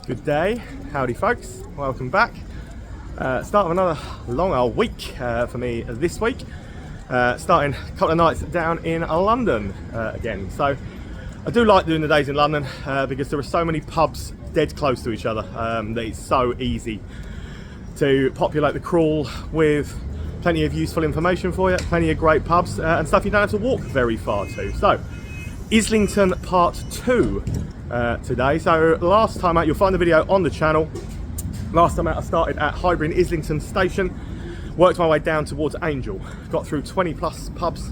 Good day, howdy folks, welcome back. Start of another long old week for me this week. Starting a couple of nights down in London again. So I do like doing the days in London because there are so many pubs dead close to each other that it's so easy to populate the crawl with plenty of useful information for you, plenty of great pubs and stuff you don't have to walk very far to. So Islington part 2 today. So last time out, you'll find the video on the channel. Last time out I started at Highbury and Islington station, worked my way down towards Angel, got through 20 plus pubs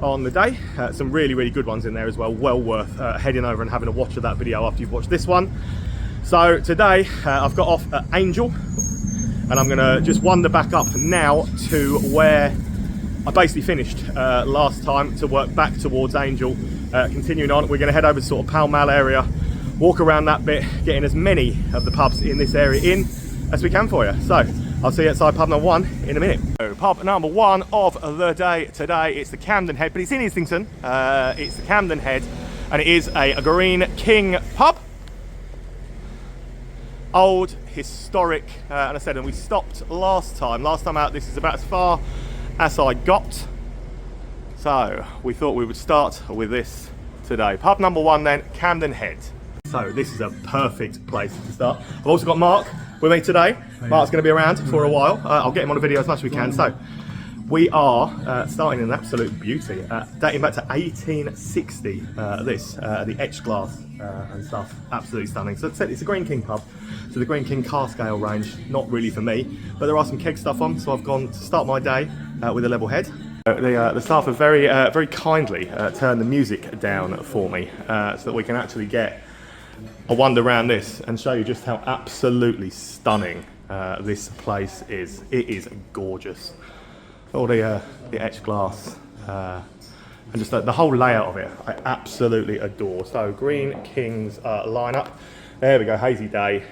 on the day, some really good ones in there as well, well worth heading over and having a watch of that video after you've watched this one. So today I've got off at Angel and I'm going to just wander back up now to where I basically finished last time to work back towards Angel. Continuing on, we're going to head over to sort of Pall Mall area, walk around that bit, getting as many of the pubs in this area in as we can for you. So I'll see you outside pub number 1 in a minute. So, pub number 1 of the day today, it's the Camden Head, but it's in Islington. It's the Camden Head and it is a Green King pub. Old, historic, and I said, and we stopped last time out, this is about as far as I got. So we thought we would start with this today. Pub number 1 then, Camden Head. So this is a perfect place to start. I've also got Mark with me today. Mark's going to be around for a while. I'll get him on a video as much as we can. So we are starting in absolute beauty, dating back to 1860. The etched glass and stuff, absolutely stunning. So it's a Green King pub. So the Green King cask ale range, not really for me, but there are some keg stuff on. So I've gone to start my day with a level head. The staff have very kindly turned the music down for me so that we can actually get a wander around this and show you just how absolutely stunning this place is. It is gorgeous. All the etched glass and just the whole layout of it, I absolutely adore. So Green King's lineup. There we go, hazy day,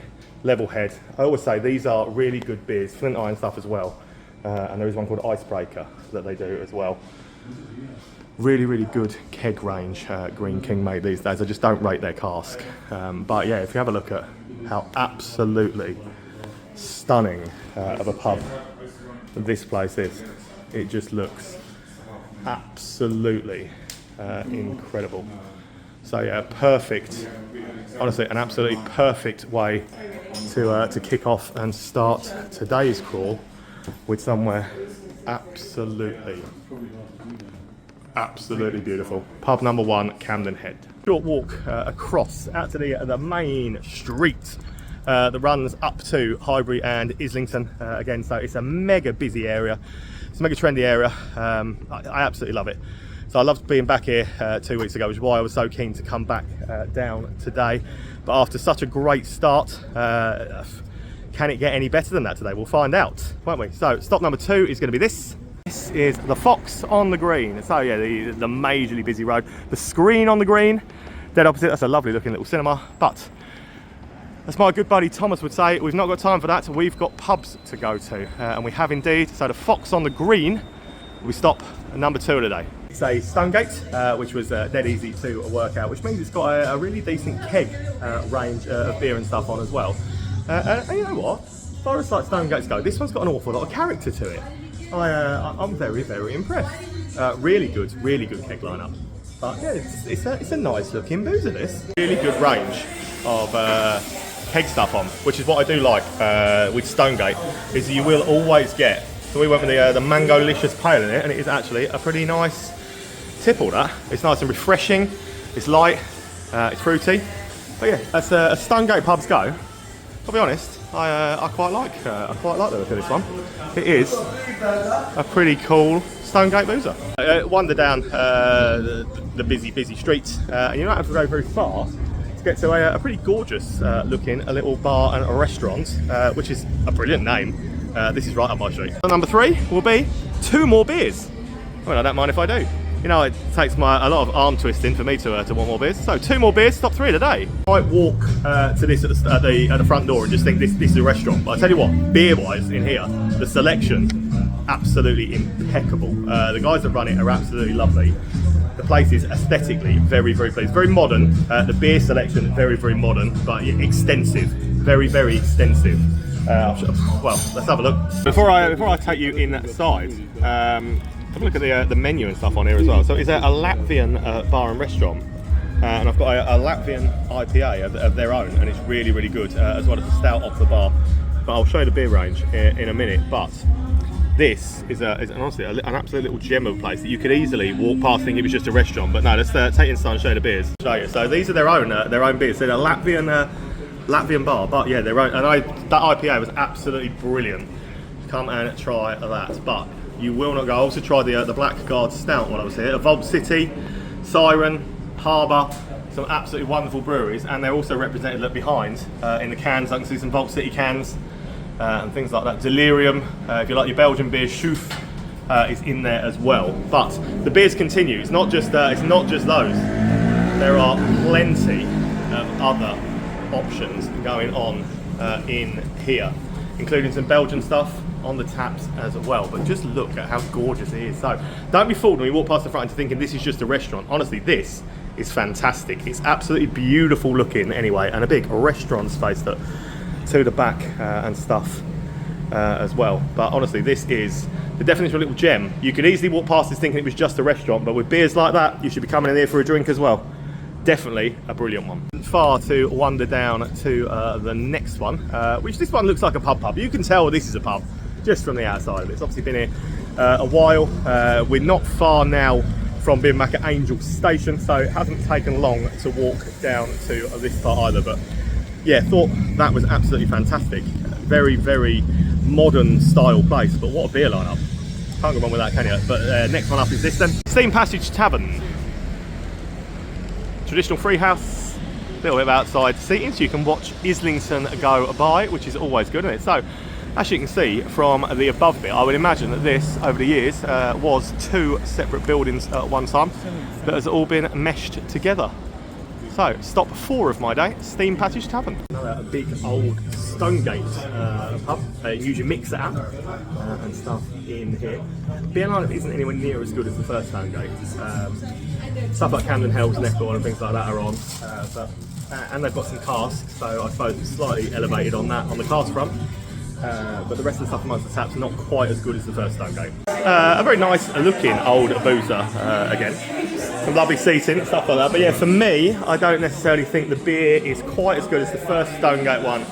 level head. I always say these are really good beers, flint iron stuff as well. And there is one called Icebreaker that they do as well. Really good keg range Green King made these days. I just don't rate their cask. But yeah, if you have a look at how absolutely stunning of a pub this place is, it just looks absolutely incredible. So yeah, perfect, honestly, an absolutely perfect way to kick off and start today's crawl with somewhere absolutely beautiful. Pub number 1, Camden Head. Short walk across out to the main street that runs up to Highbury and Islington again. So it's a mega busy area. It's a mega trendy area. I absolutely love it. So I loved being back here 2 weeks ago, which is why I was so keen to come back down today. But after such a great start, can it get any better than that today? We'll find out, won't we? So stop number 2 is going to be this. This is the Fox on the Green. So yeah, the majorly busy road. The screen on the green, dead opposite. That's a lovely looking little cinema. But as my good buddy Thomas would say, we've not got time for that. We've got pubs to go to, and we have indeed. So the Fox on the Green, we stop at number 2 of the day. It's a Stonegate, which was dead easy to work out, which means it's got a really decent keg range of beer and stuff on as well. And you know what? As far as like Stonegates go, this one's got an awful lot of character to it. I'm very impressed. Really good keg lineup. But yeah, it's a nice looking boozer. This really good range of keg stuff on, which is what I do like with Stonegate. Is you will always get. So we went with the Mango-licious pale in it, and it is actually a pretty nice tipple. That it's nice and refreshing. It's light. It's fruity. But yeah, as Stonegate pubs go, I'll be honest, I quite like the look of this one. It is a pretty cool Stonegate boozer. Wander down the busy streets, and you don't have to go very far to get to a pretty gorgeous looking little bar and a restaurant, which is a brilliant name. This is right up my street. So number 3 will be 2 more beers. Well, I don't mind if I do. You know, it takes a lot of arm twisting for me to want more beers. So 2 more beers, top 3 of the day. I might walk to this at the front door and just think this is a restaurant. But I tell you what, beer-wise in here, the selection, absolutely impeccable. The guys that run it are absolutely lovely. The place is aesthetically very pleased. Very modern. The beer selection, very modern, but extensive. very, very extensive. Well, let's have a look. Before I take you inside, have a look at the menu and stuff on here as well. So it's a Latvian bar and restaurant, and I've got a Latvian IPA of their own, and it's really, really good, as well as a stout off the bar. But I'll show you the beer range in a minute. But this is honestly an absolute little gem of a place that you could easily walk past thinking it was just a restaurant. But no, let's take you inside and show you the beers. Show you. So these are their own beers. They're a Latvian bar, but yeah, their own. And that IPA was absolutely brilliant. Come and try that. But you will not go. I also tried the Blackguard Stout while I was here. Vault City, Siren, Harbour, some absolutely wonderful breweries, and they're also represented look behind in the cans. I can see some Vault City cans and things like that. Delirium, if you like your Belgian beer, Schoof is in there as well. But the beers continue. It's not just those. There are plenty of other options going on in here, including some Belgian stuff on the taps as well. But just look at how gorgeous it is. So don't be fooled when you walk past the front into thinking this is just a restaurant. Honestly, this is fantastic. It's absolutely beautiful looking anyway, and a big restaurant space to the back and stuff as well. But honestly, this is the definition of a little gem. You could easily walk past this thinking it was just a restaurant, but with beers like that, you should be coming in here for a drink as well. Definitely a brilliant one. Far to wander down to the next one, which this one looks like a pub. You can tell this is a pub just from the outside of it. It's obviously been here a while. We're not far now from being back at Angel Station, so it hasn't taken long to walk down to this part either. But yeah, thought that was absolutely fantastic. Very, very modern style place, but what a beer lineup. Can't go wrong with that, can you? But next one up is this then. Steam Passage Tavern. Traditional free house, a little bit of outside seating so you can watch Islington go by, which is always good, isn't it? So, as you can see from the above bit, I would imagine that this, over the years, was two separate buildings at one time that has all been meshed together. So, stop 4 of my day, Steam Passage Tavern. Another big old Stonegate pub. Use your mixer app and stuff in here. Beer lineup isn't anywhere near as good as the first Stonegate. Stuff like Camden, Hell's Neckle and things like that are on. And they've got some casks, so I suppose it's slightly elevated on that on the cask front. But the rest of the stuff amongst the taps not quite as good as the first Stonegate. A very nice looking old boozer again. Some lovely seating and stuff like that. But yeah, for me, I don't necessarily think the beer is quite as good as the first Stonegate one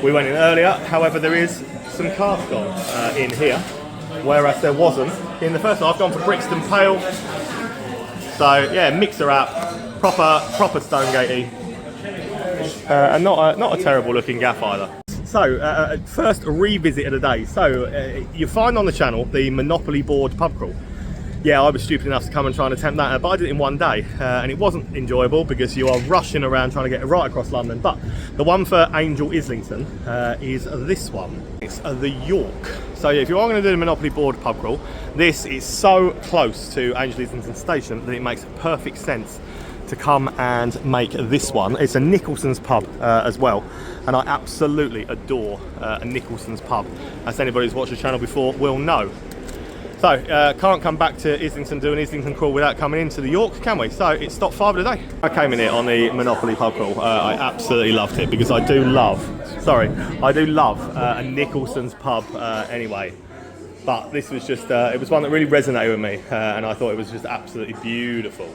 we went in earlier. However, there is some cask on in here, whereas there wasn't in the first one. I've gone for Brixton Pale. So yeah, mixer up, proper Stonegate-y, and not a terrible looking gaff either. So first revisit of the day. So you find on the channel the Monopoly board pub crawl. Yeah, I was stupid enough to come and try and attempt that, but I did it in one day, and it wasn't enjoyable because you are rushing around trying to get it right across London. But the one for Angel Islington is this one. It's the York. So yeah, if you are going to do the Monopoly board pub crawl, this is so close to Angel Islington Station that it makes perfect sense to come and make this one. It's a Nicholson's pub as well, and I absolutely adore a Nicholson's pub, as anybody who's watched the channel before will know. So, can't come back to Islington, do an Islington crawl without coming into the York, can we? So, it's stop 5 of the day. I came in here on the Monopoly pub crawl. I absolutely loved it because I do love a Nicholson's pub anyway. But this was just, it was one that really resonated with me, and I thought it was just absolutely beautiful.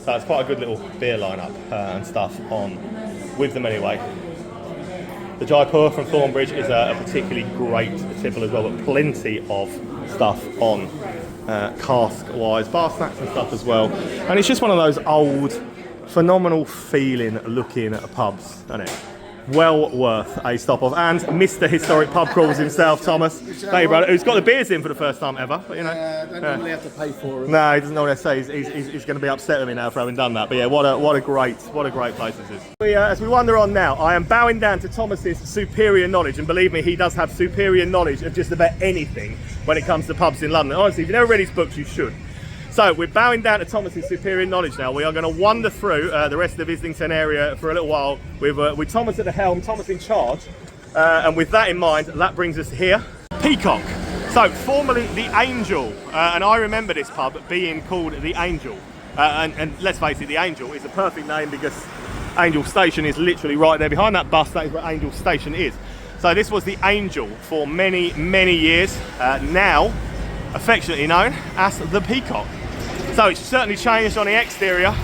So it's quite a good little beer lineup and stuff on with them anyway. The Jaipur from Thornbridge is a particularly great tipple as well, but plenty of stuff on cask-wise, bar snacks and stuff as well. And it's just one of those old, phenomenal feeling looking pubs, isn't it? Well worth a stop off. And Mr. Historic Pub Crawls himself, Thomas. Thank you, brother. Who's got the beers in for the first time ever. But, you know, don't normally have to pay for them. No, he doesn't know what to say. He's going to be upset with me now for having done that. But yeah, what a great place this is. As we wander on now, I am bowing down to Thomas's superior knowledge, and believe me, he does have superior knowledge of just about anything when it comes to pubs in London. Honestly, if you've never read his books, you should. So we're bowing down to Thomas's superior knowledge now. We are going to wander through the rest of the Islington area for a little while with Thomas at the helm, Thomas in charge. And with that in mind, that brings us here. Peacock. So formerly the Angel, and I remember this pub being called the Angel. And let's face it, the Angel is a perfect name because Angel Station is literally right there behind that bus. That is where Angel Station is. So this was the Angel for many, many years, now affectionately known as the Peacock. So it's certainly changed on the exterior.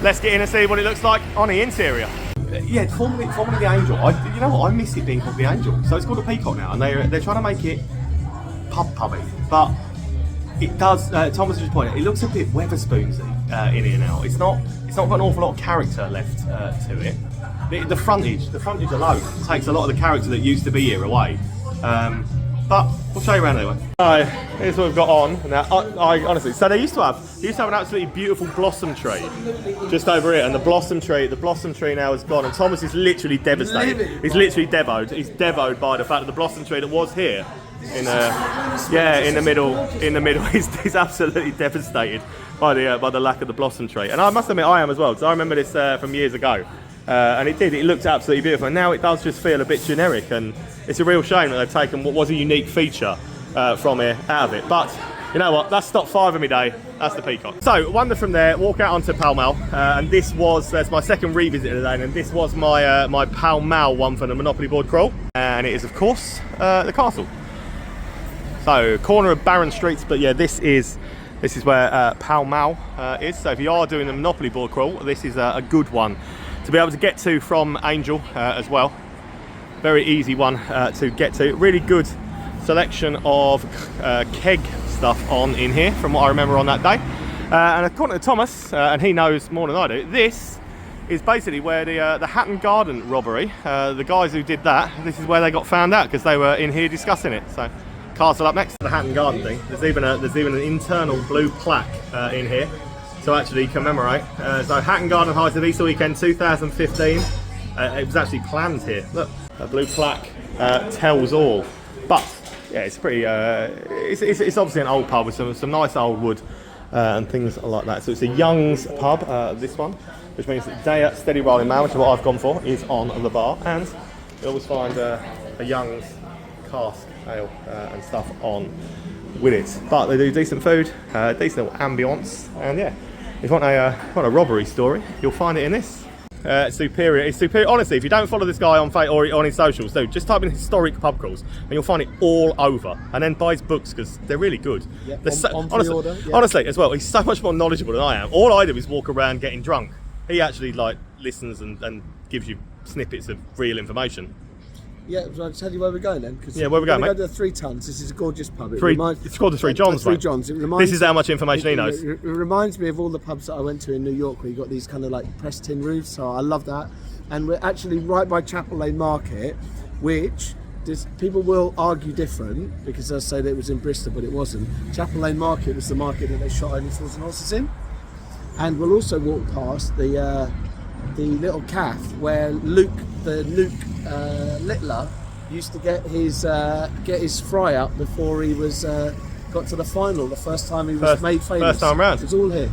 Let's get in and see what it looks like on the interior. Yeah, formerly the Angel. You know what? I miss it being called the Angel. So it's called the Peacock now, and they're trying to make it pubby, but it does. Thomas just pointed out, it looks a bit Weatherspoonsy in here now. It's not got an awful lot of character left to it. The frontage alone takes a lot of the character that used to be here away. But we'll show you around anyway. So here's what we've got on now. I honestly, so they used to have an absolutely beautiful blossom tree just over here, and the blossom tree now is gone. And Thomas is literally devastated. He's literally devoed. He's devoed by the fact that the blossom tree that was here in the middle. He's absolutely devastated by the lack of the blossom tree. And I must admit, I am as well, because I remember this from years ago. And it looked absolutely beautiful, and now it does just feel a bit generic, and it's a real shame that they've taken what was a unique feature from here out of it. But you know what, that's stop 5 of my day. That's the Peacock. So wander from there, walk out onto Pall Mall, and that's my second revisit of the day, and this was my my Pall Mall one for the Monopoly board crawl, and it is of course the castle. So corner of Barron Streets, but yeah, this is where Pall Mall is. So if you are doing the Monopoly board crawl, this is a good one to be able to get to from Angel as well. Very easy one to get to. Really good selection of keg stuff on in here from what I remember on that day. And according to Thomas, and he knows more than I do, this is basically where the Hatton Garden robbery, the guys who did that, this is where they got found out, because they were in here discussing it. So castle up next to the Hatton Garden thing. There's even an internal blue plaque in here to actually commemorate. So Hatton Garden Heights of Easter Weekend 2015. It was actually planned here. Look, a blue plaque tells all. But yeah, it's pretty. It's obviously an old pub with some nice old wood and things like that. So it's a Young's pub. This one, which means that day at steady rolling man, which is what I've gone for, is on the bar, and you'll always find a Young's cask ale and stuff on with it. But they do decent food, decent little ambience, and yeah. If you want a robbery story, you'll find it in this. Superior. It's superior. Honestly, if you don't follow this guy on Facebook or on his socials, just type in historic pub crawls, and you'll find it all over. And then buy his books, because they're really good. Yeah, honestly, as well, he's so much more knowledgeable than I am. All I do is walk around getting drunk. He actually listens and gives you snippets of real information. Yeah, shall I tell you where we're going then? Yeah, where we're going, mate? We're going to the 3 Tons. This is a gorgeous pub. It's called the 3 Johns, mate. 3 Johns. This is how much information he knows. It reminds me of all the pubs that I went to in New York, where you got these kind of like pressed tin roofs. So I love that. And we're actually right by Chapel Lane Market, which people will argue different, because they'll say that it was in Bristol, but it wasn't. Chapel Lane Market was the market that they shot Only Fools and Horses in. And we'll also walk past the little caff where Luke Littler used to get his fry up before he was got to the final. The first time he was made famous. First time round. It was all here.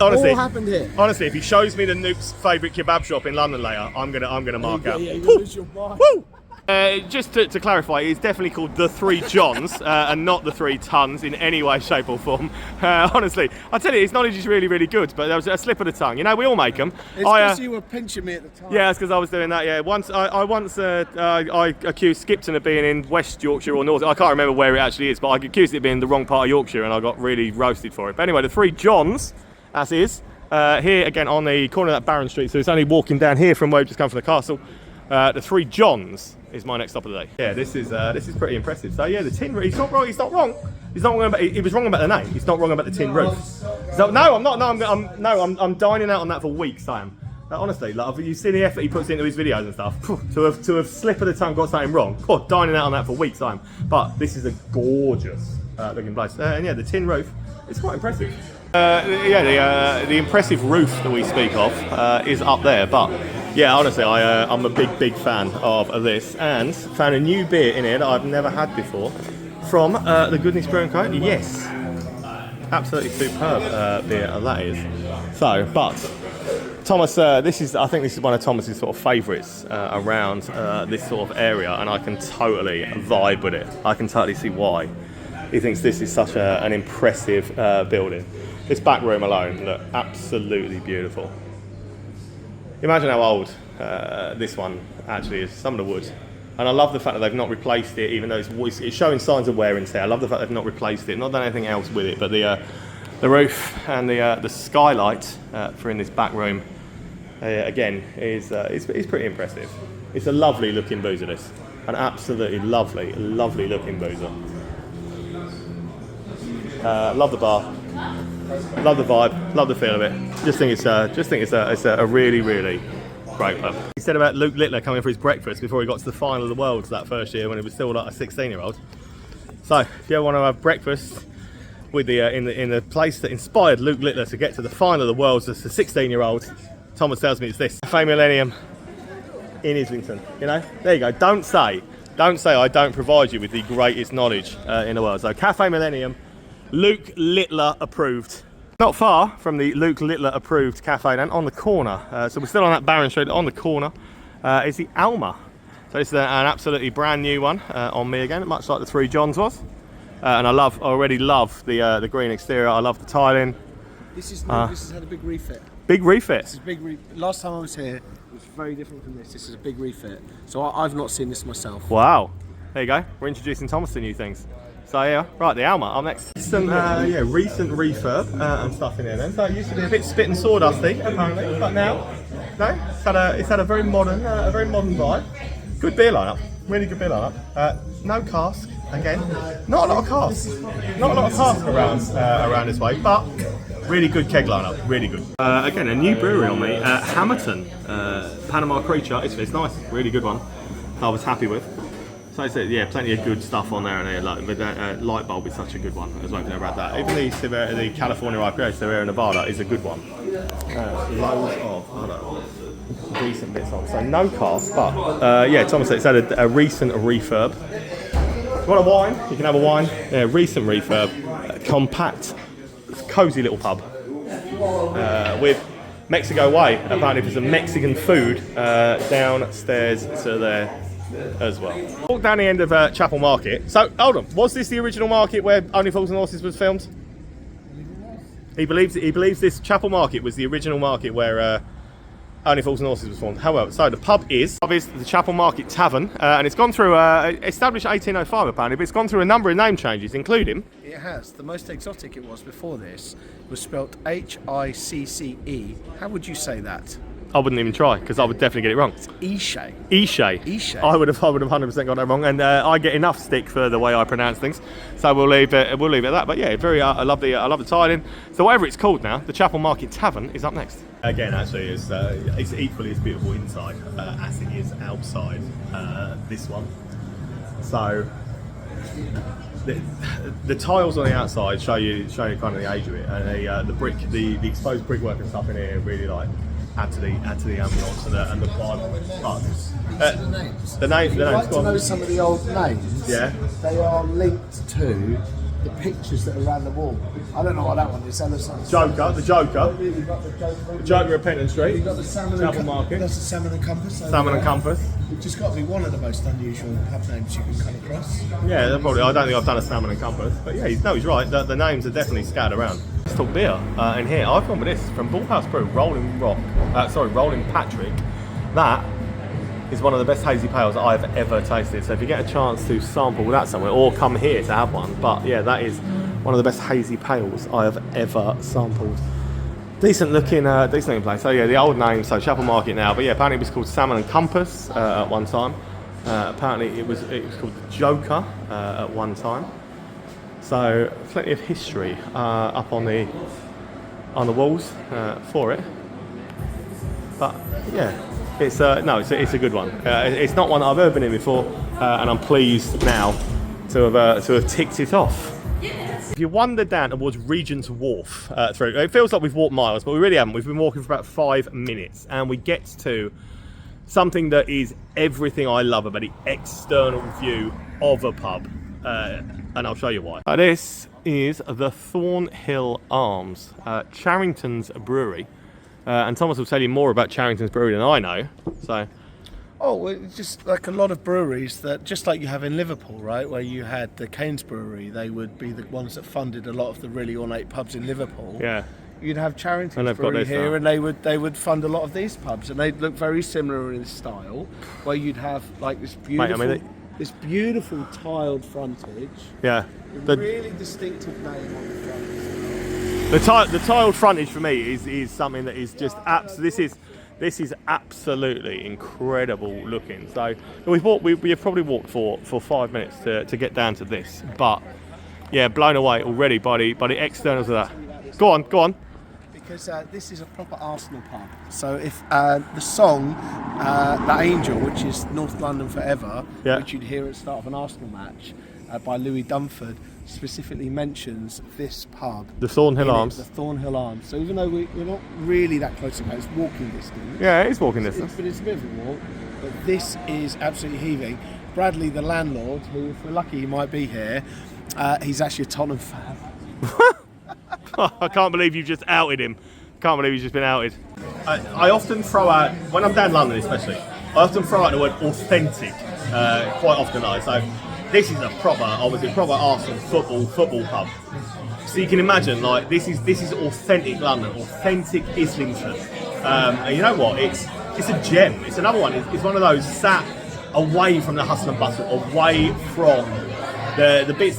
All happened here. Honestly, if he shows me the Nuke's favourite kebab shop in London later, I'm gonna mark out. Yeah, you're gonna lose your mind. Woo! Just to clarify, it's definitely called the 3 Johns and not the 3 Tons in any way, shape or form. Honestly, I tell you, his knowledge is really, really good, but there was a slip of the tongue. You know, we all make them. It's because you were pinching me at the time. Yeah, it's because I was doing that, yeah. I accused Skipton of being in West Yorkshire or North. I can't remember where it actually is, but I accused it of being in the wrong part of Yorkshire, and I got really roasted for it. But anyway, the 3 Johns, as is, here again on the corner of that Barron Street, so it's only walking down here from where we've just come from the castle. The 3 Johns is my next stop of the day. Yeah, this is pretty impressive. So yeah, the tin roof. He's not wrong. He's not wrong. He's not wrong about. He was wrong about the name. He's not wrong about the tin roof. So no, I'm not. No, I'm dining out on that for weeks. I am. Honestly, like, you see the effort he puts into his videos and stuff. To have slip of the tongue, got something wrong. Dining out on that for weeks. I am. But this is a gorgeous looking place. And yeah, the tin roof. It's quite impressive. The impressive roof that we speak of is up there, but yeah, honestly, I'm a big fan of this, and found a new beer in here that I've never had before from the Goodness Brewing Co. Yes, absolutely superb beer that is. So, but Thomas, I think this is one of Thomas's sort of favourites around this sort of area, and I can totally vibe with it. I can totally see why he thinks this is such an impressive building. This back room alone, look, absolutely beautiful. Imagine how old this one actually is, some of the wood. And I love the fact that they've not replaced it, even though it's showing signs of wear and tear. I love the fact they've not replaced it, not done anything else with it, but the roof and the skylight for in this back room, again, is pretty impressive. It's a lovely looking boozer, this. An absolutely lovely, lovely looking boozer. Love the bar, love the vibe, love the feel of it. Just think it's a really, really great pub. He said about Luke Littler coming for his breakfast before he got to the final of the Worlds that first year when he was still like a 16-year-old. So if you ever want to have breakfast with the in the place that inspired Luke Littler to get to the final of the Worlds as a 16-year-old, Thomas tells me it's this Cafe Millennium in Islington. You know, there you go. Don't say I don't provide you with the greatest knowledge in the world. So Cafe Millennium, Luke Littler approved. Not far from the Luke Littler approved cafe then, on the corner. So we're still on that Barron Street. On the corner is the Alma. So it's an absolutely brand new one on me again, much like the Three Johns was. And I already love the green exterior. I love the tiling. This is new. This has had a big refit. Big refit. This is last time I was here, it was very different from this. This is a big refit. So I've not seen this myself. Wow. There you go. We're introducing Thomas to new things. So yeah, right, the Alma up next. Some recent refurb and stuff in here then. So it used to be a bit spit and sawdusty apparently, but now, no, it's had a very modern vibe. Good beer lineup, really good beer lineup. No cask again, not a lot of cask around this way, but really good keg lineup, really good. Again, a new brewery on me, Hamilton, Panama Creature. It's nice, really good one. I was happy with. So I said, yeah, plenty of good stuff on there, and like, light bulb is such a good one as well. I've never had that. Even the California IPA, Sierra Nevada, is a good one. Loads of other decent bits on. So no cask, but yeah, Thomas said it's had a recent refurb. If you want a wine, you can have a wine. Yeah, recent refurb, compact, cosy little pub with Mexico Way. Apparently, there's some Mexican food downstairs to there as well. Walk down the end of Chapel Market. So hold on, was this the original market where Only Fools and Horses was filmed? He believes this Chapel Market was the original market where Only Fools and Horses was filmed. However, so the pub is the Chapel Market Tavern, and it's gone through established 1805 apparently, but it's gone through a number of name changes, including. It has. The most exotic it was before this was spelt Hicce. How would you say that? I wouldn't even try because I would definitely get it wrong. Ishe. Ishe. I would have 100% got that wrong, and I get enough stick for the way I pronounce things, so we'll leave it at that. But yeah, very. I love the tiling. So whatever it's called now, the Chapel Market Tavern is up next. Again, actually, it's equally as beautiful inside as it is outside. This one. So the tiles on the outside show you kind of the age of it, and the exposed brickwork and stuff in here really like. Add to the ambience and the vibe. But the names. If you'd like to know some of the old names, yeah, they are linked to the pictures that are around the wall. I don't know what that one is. Joker. The Joker at Penton Street. You've got the Salmon Chapel Market. That's the Salmon and Compass. Salmon and Compass. It's just got to be one of the most unusual pub names you can come across. Yeah, probably. I don't think I've done a Salmon and Compass, but yeah, he's right. The names are definitely scattered around. Let's talk beer in here. I've gone with this from Bullhouse Brew, Rolling Patrick. That is one of the best hazy pales I've ever tasted. So if you get a chance to sample that somewhere, or come here to have one, but yeah, that is one of the best hazy pales I have ever sampled. Decent looking place. So yeah, the old name, so Chapel Market now, but yeah, apparently it was called Salmon and Compass at one time. Apparently it was called the Joker at one time. So plenty of history up on the walls for it. But yeah, it's a good one. It's not one that I've ever been in before, and I'm pleased now to have ticked it off. If you wander down towards Regent's Wharf through, it feels like we've walked miles, but we really haven't. We've been walking for about 5 minutes, and we get to something that is everything I love about the external view of a pub, and I'll show you why. This is the Thornhill Arms, Charrington's brewery, and Thomas will tell you more about Charrington's brewery than I know. So. Oh, well, it's just like a lot of breweries that, just like you have in Liverpool, right, where you had the Keynes Brewery, they would be the ones that funded a lot of the really ornate pubs in Liverpool. Yeah. you'd have Charrington's And they've got Brewery this here, now. and they would fund a lot of these pubs, and they'd look very similar in style, where you'd have like this beautiful, this beautiful tiled frontage. Yeah. Really distinctive name on the front. The tiled frontage for me is something that is just this is absolutely incredible looking. So we have probably walked for 5 minutes to get down to this, but yeah, blown away already by the externals of that. Go on. Because this is a proper Arsenal pub. So if the song "The Angel," which is North London Forever, which you'd hear at the start of an Arsenal match by Louis Dunford, specifically mentions this pub, the Thornhill Arms. The Thornhill Arms. So even though we're not really that close to it, it's walking distance. Yeah, it is walking distance. But it's a bit of a walk. But this is absolutely heaving. Bradley, the landlord, who if we're lucky he might be here, he's actually a Tottenham fan. I can't believe you've just outed him. Can't believe he's just been outed. I often throw out, when I'm down in London especially, I often throw out the word authentic quite often. So this is a proper Arsenal football pub. So you can imagine, like this is authentic London, authentic Islington. And you know what? It's a gem. It's another one. It's one of those sat away from the hustle and bustle, away from the bits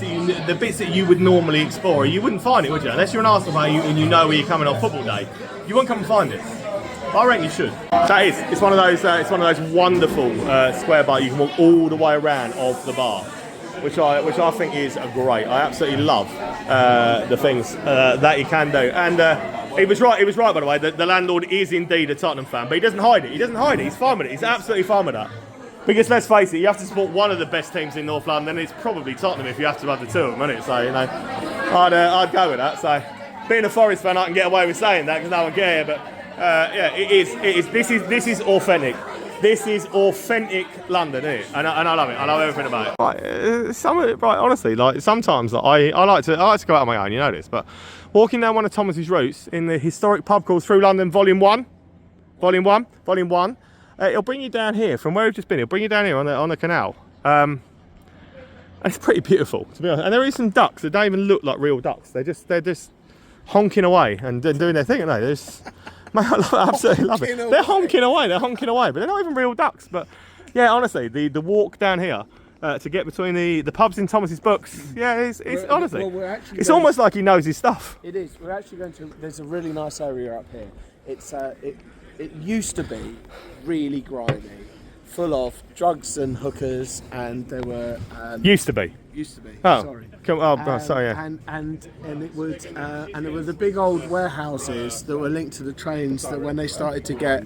that you would normally explore. You wouldn't find it, would you? Unless you're an Arsenal fan and you know where you're coming on football day, you won't come and find it. I reckon you should. It's one of those wonderful square bars. You can walk all the way around of the bar, which I think is great. I absolutely love the things that you can do. And he was right. By the way. The landlord is indeed a Tottenham fan, but he doesn't hide it. He's fine with it. He's absolutely fine with that. Because let's face it, you have to support one of the best teams in North London. It's probably Tottenham if you have to have the two of them, isn't it? So I'd go with that. So being a Forest fan, I can get away with saying that because no one cares. But yeah, it is. This is authentic. This is authentic London, isn't it? And I love it. I love everything about it. Right, honestly, like sometimes I like to go out on my own. You know this, but walking down one of Thomas's routes in the historic pub called Through London, Volume 1. It'll bring you down here from where we've just been. It'll bring you down here on the canal. And it's pretty beautiful, to be honest. And there is some ducks that don't even look like real ducks. They're just honking away and doing their thing, aren't they? Mate, I absolutely love it. They're honking away, but they're not even real ducks. But yeah, honestly, the walk down here to get between the pubs in Thomas's books, yeah, it's honestly, it's almost like he knows his stuff. It is. We're actually going to. There's a really nice area up here. It used to be really grimy, full of drugs and hookers, and there were used to be. Oh, sorry. Sorry. Yeah. And it would and there were the big old warehouses that were linked to the trains that when they started to get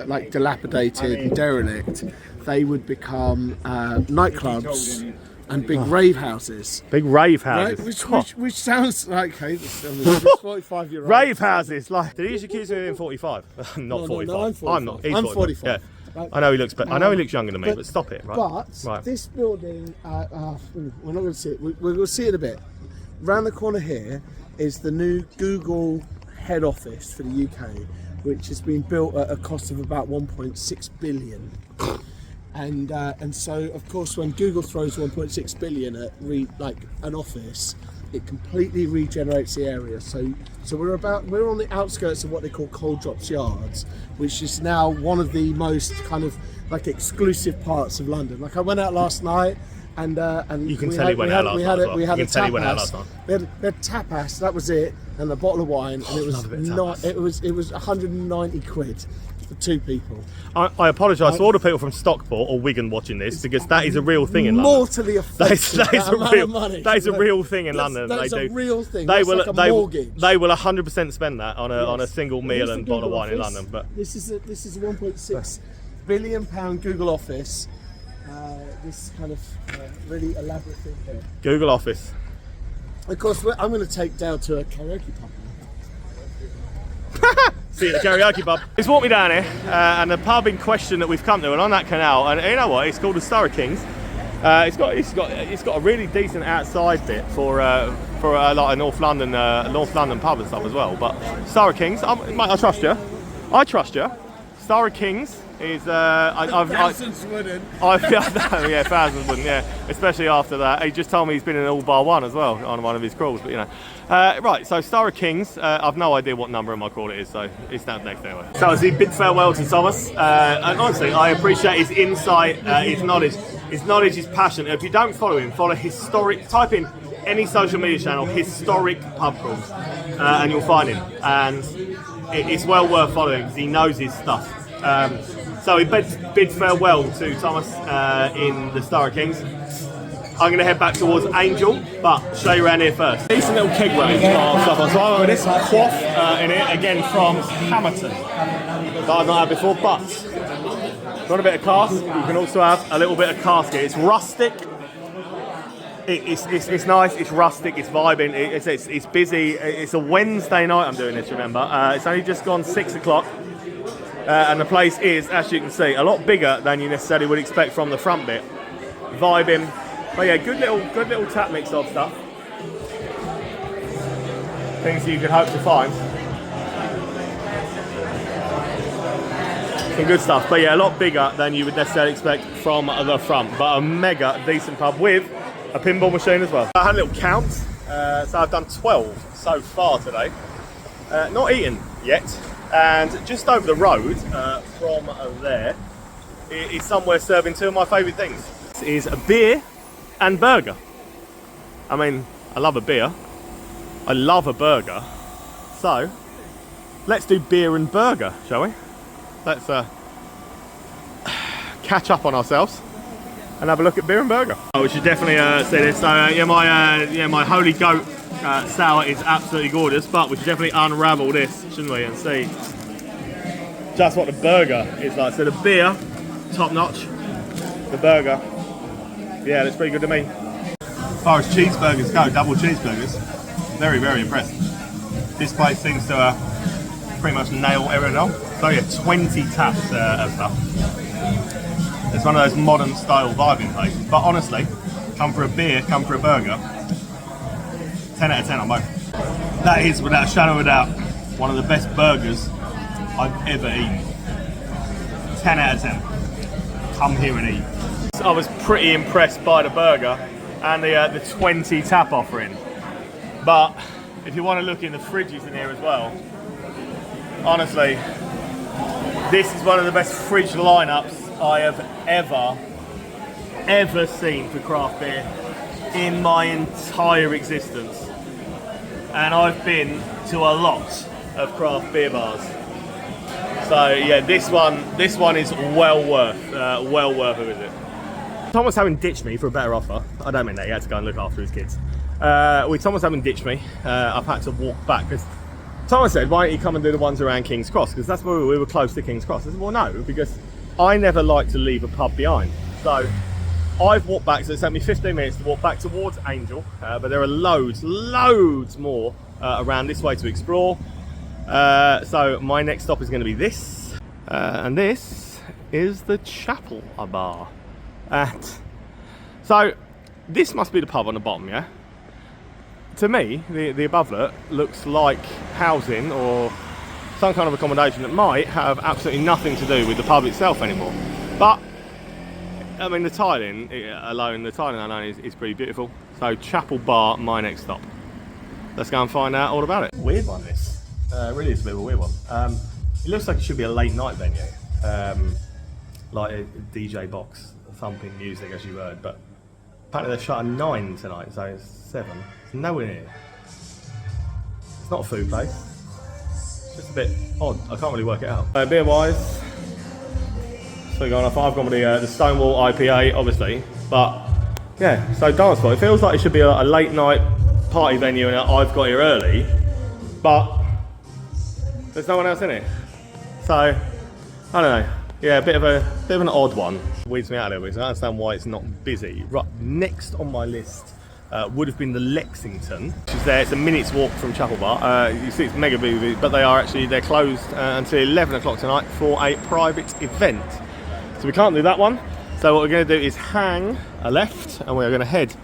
like dilapidated and derelict, they would become nightclubs and big rave houses. Big rave houses. Right? Which sounds like, okay, this 45-year-old. Rave houses. Like, did he accuse me of being 45? Not 45. No, I'm 45. I'm not. He's I'm 45. 45. Yeah. I know he looks, I know he looks younger than me, but stop it, right? But this building, we're not going to see it. We're going to see it a bit. Round the corner here is the new Google head office for the UK, which has been built at a cost of about 1.6 billion. And so, of course, when Google throws 1.6 billion at an office, it completely regenerates the area. So we're on the outskirts of what they call Coal Drops Yards, which is now one of the most kind of like exclusive parts of London. Like I went out last night, and you can tell he went out last night. We had a tapas. That was it, and a bottle of wine, and it was 190 quid. For two people. I apologise to all the people from Stockport or Wigan watching this because that is a real thing in London. Mortally offensive. That is a real thing in London. That's a real thing. They that's will. Like a mortgage. They will 100% spend that on a single meal and bottle of wine in London. But this is a 1.6 billion pound Google office. This kind of really elaborate thing here. Google office. Of course, I'm going to take down to a karaoke pub. See the karaoke pub. It's walked me down here, and the pub in question that we've come to, and on that canal, and you know what? It's called the Harlequin. It's got a really decent outside bit for like a North London pub and stuff as well. But Harlequin, mate, I trust you. Star of Kings is Thousands wouldn't. yeah, thousands wouldn't, yeah. Especially after that. He just told me he's been in all bar one as well on one of his crawls, but you know. Right, so Star of Kings, I've no idea what number in my crawl it is, so it's not next anyway. So as he bid farewell to Thomas, and honestly, I appreciate his insight, his knowledge, his passion. If you don't follow him, follow historic, type in any social media channel, historic pub crawls, and you'll find him. And it's well worth following because he knows his stuff. So he bids farewell to Thomas in the Star of Kings. I'm going to head back towards Angel, but show you around here first. Decent little keg range of stuff on. So I'm with this quaff in it, again from Hamilton, that I've not had before, but if you want a bit of cask, you can also have a little bit of cask here. It's rustic, it's nice, it's rustic, it's vibing, it's busy. It's a Wednesday night I'm doing this, remember. It's only just gone 6 o'clock. And the place is, as you can see, a lot bigger than you necessarily would expect from the front bit. Vibing. But yeah, good little tap mix of stuff. Things you could hope to find. Some good stuff. But yeah, a lot bigger than you would necessarily expect from the front. But a mega decent pub with a pinball machine as well. I had a little count. So I've done 12 so far today. Not eaten yet. And just over the road from there is somewhere serving two of my favourite things. This is a beer and burger. I mean, I love a beer. I love a burger. So, let's do beer and burger, shall we? Let's catch up on ourselves and have a look at beer and burger. Oh, we should definitely see this. So, my holy goat sour is absolutely gorgeous, but we should definitely unravel this, shouldn't we, and see just what the burger is like. So the beer, top notch. The burger, yeah, looks pretty good to me. As far as cheeseburgers go, double cheeseburgers, very, very impressed. This place seems to pretty much nail everything else. So yeah, 20 taps of stuff. It's one of those modern style vibing places, but honestly, come for a beer, come for a burger, 10 out of 10 on both. That is, without a shadow of a doubt, one of the best burgers I've ever eaten. 10 out of 10. Come here and eat. I was pretty impressed by the burger and the 20 tap offering. But if you want to look in the fridges in here as well, honestly, this is one of the best fridge lineups I have ever seen for craft beer in my entire existence. And I've been to a lot of craft beer bars. So yeah, this one is well worth a visit. Thomas having ditched me for a better offer. I don't mean that, he had to go and look after his kids. With Thomas having ditched me, I've had to walk back because Thomas said, why don't you come and do the ones around King's Cross? Because that's where we were close to King's Cross. I said, well no, because I never like to leave a pub behind. So I've walked back, so it took me 15 minutes to walk back towards Angel, but there are loads more around this way to explore. So my next stop is going to be this, and this is the Chapel Bar. So this must be the pub on the bottom, yeah? To me, the above looks like housing or some kind of accommodation that might have absolutely nothing to do with the pub itself anymore. But I mean, the tiling alone is pretty beautiful. So Chapel Bar, my next stop. Let's go and find out all about it. Weird one, this. Really is a bit of a weird one. It looks like it should be a late night venue. Like a DJ box, thumping music as you heard, but apparently they're shut at 9 tonight, so it's 7. It's nowhere near. It's not a food place. It's just a bit odd. I can't really work it out. Beer wise, so going off, I've gone with the Stonewall IPA, obviously, but yeah, so dance floor. It feels like it should be a late night party venue, and I've got here early, but there's no one else in it. So I don't know. Yeah, a bit of an odd one. Weeds me out a little bit, so I understand why it's not busy. Right, next on my list would have been the Lexington, which is there. It's a minute's walk from Chapel Bar. You see it's mega busy, but they're closed until 11 o'clock tonight for a private event. So we can't do that one. So what we're going to do is hang a left, and we're going to head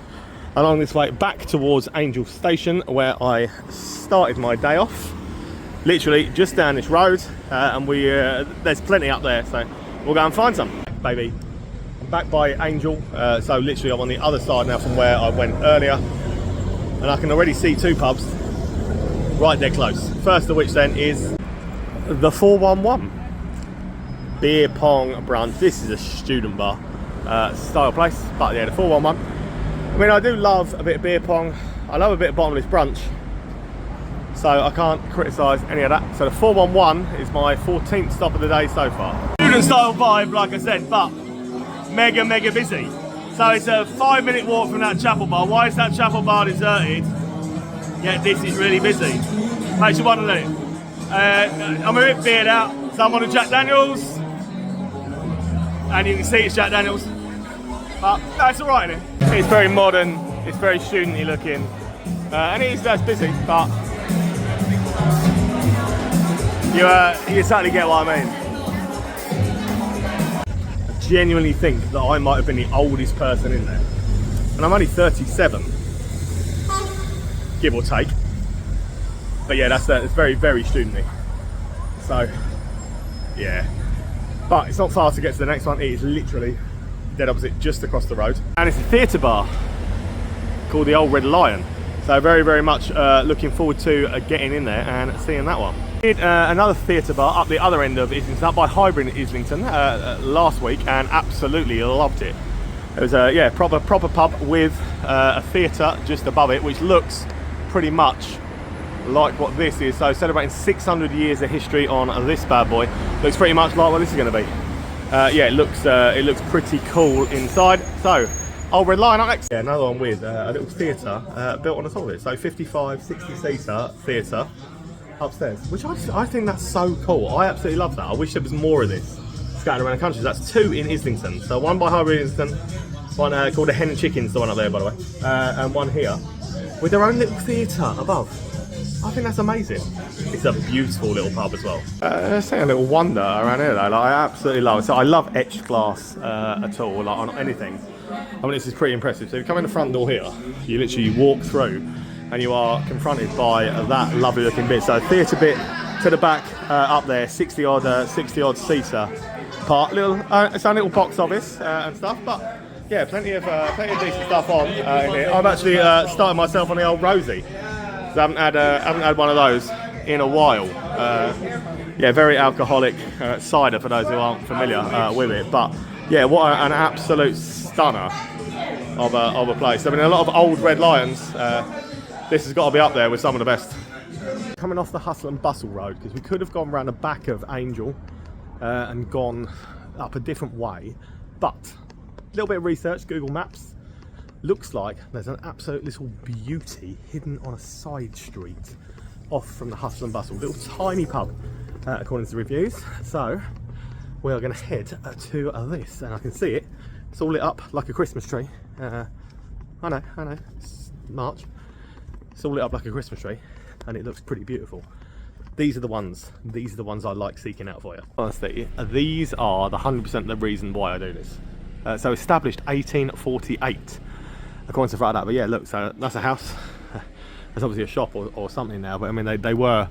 along this way back towards Angel Station, where I started my day off. literally just down this road, and there's plenty up there, so we'll go and find some. Baby, I'm back by Angel, so literally I'm on the other side now from where I went earlier, and I can already see two pubs right there close. First of which then is the 411 beer pong brunch. This is a student bar style place, but yeah, the 411. I mean, I do love a bit of beer pong. I love a bit of bottomless brunch, so I can't criticise any of that. So the 411 is my 14th stop of the day so far. Student style vibe, like I said, but mega busy. So it's a 5-minute walk from that chapel bar. Why is that chapel bar deserted? Yet this is really busy. Makes you wonder. I'm a bit beard out, so I'm on a Jack Daniels, and you can see it's Jack Daniels, but that's all right, isn't it? It's very modern, it's very studenty looking, and it is less busy, but you certainly get what I mean. I genuinely think that I might have been the oldest person in there, and I'm only 37, give or take. But yeah, it's very studenty. So yeah, but it's not far to get to the next one. It is literally dead opposite, just across the road, and it's a theatre bar called the Old Red Lion. So very much looking forward to getting in there and seeing that one. Did another theatre bar up the other end of Islington, up by Highbury in Islington last week, and absolutely loved it. It was a proper pub with a theatre just above it, which looks pretty much like what this is. So celebrating 600 years of history on this bad boy. Looks pretty much like what this is going to be. Yeah, it looks pretty cool inside. So Old Red Lion up next. Yeah, another one with a little theatre built on the top of it. So 55, 60 seater theatre upstairs, which I think that's so cool. I absolutely love that. I wish there was more of this scattered around the country. That's two in Islington. So one by Highbury Islington, one called the Hen and Chickens, the one up there by the way, and one here with their own little theatre above. I think that's amazing. It's a beautiful little pub as well. Let's say a little wonder around here though. Like, I absolutely love it. So I love etched glass at all, like on anything. I mean, this is pretty impressive. So you come in the front door here, you literally walk through, and you are confronted by that lovely looking bit. So theatre bit to the back up there, 60 odd seater part. It's a little box office and stuff, but yeah, plenty of decent stuff on in here. I've actually started myself on the old Rosie. I haven't had one of those in a while. Yeah, very alcoholic cider for those who aren't familiar with it. But yeah, what an absolute stunner of a place. I mean, a lot of old Red Lions. This has got to be up there with some of the best. Coming off the hustle and bustle road, because we could have gone around the back of Angel and gone up a different way, but a little bit of research, Google Maps. Looks like there's an absolute little beauty hidden on a side street off from the hustle and bustle. Little tiny pub, according to the reviews. So we are going to head to this, and I can see it. It's all lit up like a Christmas tree. I know, it's March. It's all lit up like a Christmas tree, and it looks pretty beautiful. These are the ones I like seeking out for you. Honestly, these are the 100% the reason why I do this. So established 1848. According to the front of that, but yeah, look, so that's a house. There's obviously a shop or something now, but I mean they were.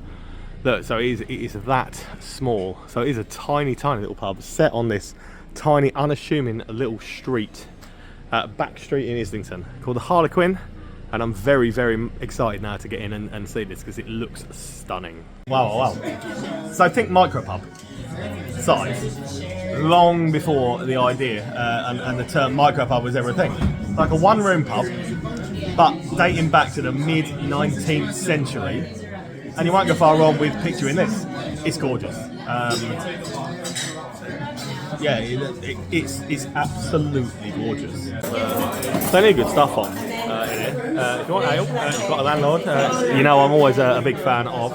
Look, so it is that small. So it is a tiny little pub set on this tiny, unassuming little street, back street in Islington, called the Harlequin, and I'm very excited now to get in and see this because it looks stunning. Wow. So think micro pub size, long before the idea and the term micro pub was ever a thing. Like a one-room pub, but dating back to the mid-19th century, and you won't go far wrong with picturing this. It's gorgeous. Yeah, it's absolutely gorgeous. Plenty of good stuff on in here. If you want ale, you've got a landlord. You know I'm always a big fan of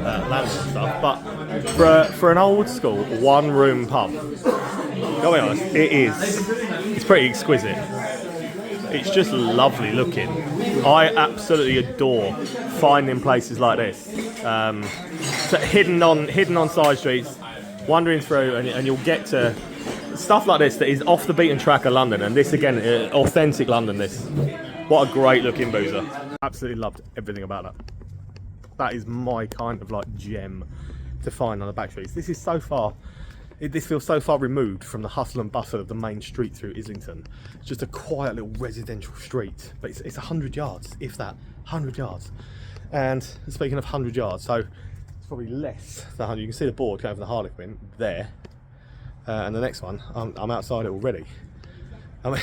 landlord stuff, but for an old school one-room pub, gotta be honest, it's pretty exquisite. It's just lovely looking. I absolutely adore finding places like this, so hidden on side streets, wandering through, and you'll get to stuff like this that is off the beaten track of London. And this again, authentic London. This, what a great looking boozer. Absolutely loved everything about that. that is my kind of like gem to find on the back streets. This is so far, this feels so far removed from the hustle and bustle of the main street through Islington. It's just a quiet little residential street, but it's 100 yards, if that, 100 yards. And speaking of 100 yards, so it's probably less than 100. You can see the board going for the Harlequin there, and the next one, I'm outside it already. I mean,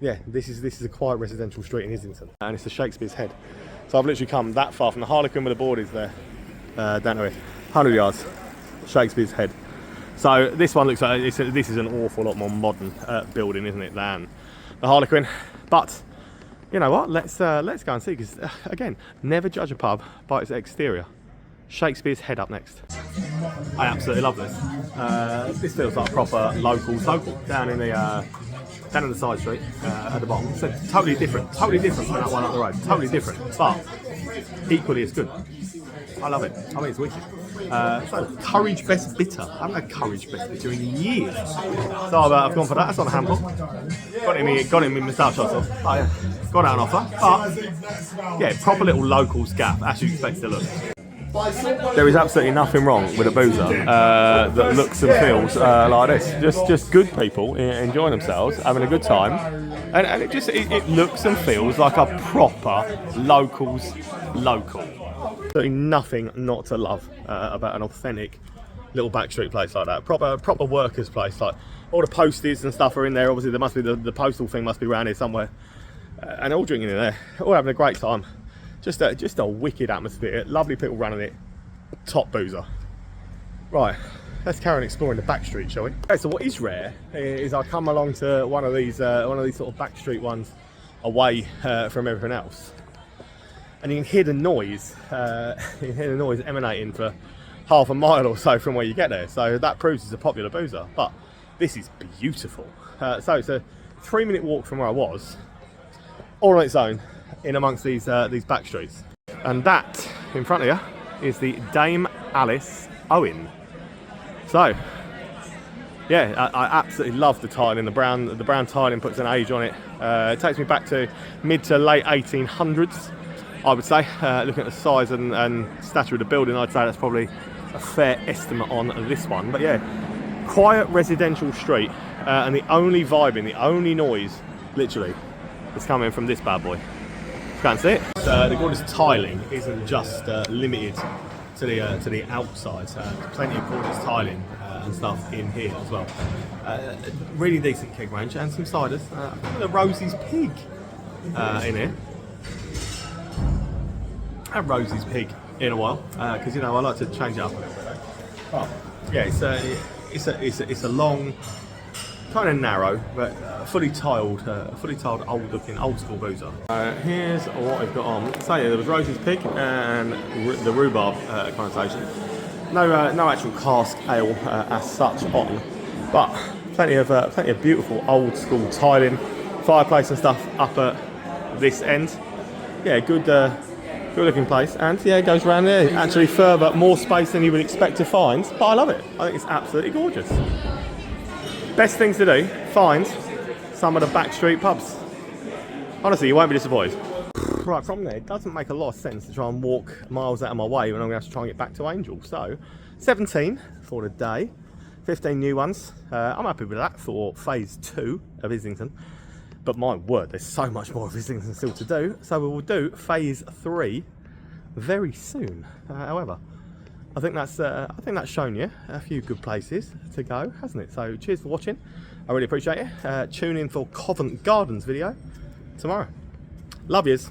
yeah, this is a quiet residential street in Islington, and it's the Shakespeare's Head. So I've literally come that far from the Harlequin where the board is there, down to here, 100 yards, Shakespeare's Head. So this one looks like this is an awful lot more modern building, isn't it, than the Harlequin? But you know what? Let's go and see, because again, never judge a pub by its exterior. Shakespeare's Head up next. I absolutely love this. This feels like a proper local down in the side street at the bottom. So totally different from that one up the road. Totally different, but equally as good. I love it. I mean, it's wicked. So Courage Best Bitter. I haven't had Courage Best Bitter in years. So I've gone for that. That's on a handle. Got him in moustache also. Oh yeah, got out an offer. But yeah, proper little locals gaff as you expect to look. There is absolutely nothing wrong with a boozer that looks and feels like this. Just good people enjoying themselves, having a good time, and it looks and feels like a proper locals local. Absolutely nothing not to love about an authentic little backstreet place like that. Proper workers' place. Like all the posties and stuff are in there. Obviously, there must be the postal thing must be around here somewhere, and they're all drinking in there, all having a great time. Just a wicked atmosphere. Lovely people running it. Top boozer. Right, let's carry on exploring the back street, shall we? Okay, so what is rare is I come along to one of these sort of back street ones away from everything else, and you can hear the noise. Emanating for half a mile or so from where you get there. So that proves it's a popular boozer. But this is beautiful. So it's a 3-minute walk from where I was, all on its own, in amongst these back streets. And that in front of you is the Dame Alice Owen. So yeah, I absolutely love the tiling. The brown tiling puts an age on it. It takes me back to mid to late 1800s, I would say. Looking at the size and stature of the building, I'd say that's probably a fair estimate on this one. But yeah, quiet residential street, and the only vibing, the only noise, literally, is coming from this bad boy. Can't see it. The gorgeous tiling isn't just limited to the outside. Plenty of gorgeous tiling and stuff in here as well. Really decent keg range and some ciders. The Rosie's Pig in here. I have Rosie's Pig in a while because you know I like to change it up a little bit. Oh, yeah, it's a long, kind of narrow, but fully tiled old school boozer. Here's what we've got on. So yeah, there was Rosie's Pig and the rhubarb connotation. No actual cask ale as such on, but plenty of beautiful old school tiling, fireplace and stuff up at this end. Yeah, good looking place, and yeah, it goes around there. Actually, further more space than you would expect to find, but I love it. I think it's absolutely gorgeous. Best things to do, find some of the backstreet pubs. Honestly, you won't be disappointed. Right, from there, it doesn't make a lot of sense to try and walk miles out of my way when I'm going to have to try and get back to Angel. So, 17 for the day, 15 new ones. I'm happy with that for phase 2 of Islington. But my word, there's so much more of Islington still to do. So we will do phase 3 very soon. However, I think that's shown you a few good places to go, hasn't it? So cheers for watching. I really appreciate it. Tune in for Covent Gardens video tomorrow. Love yous.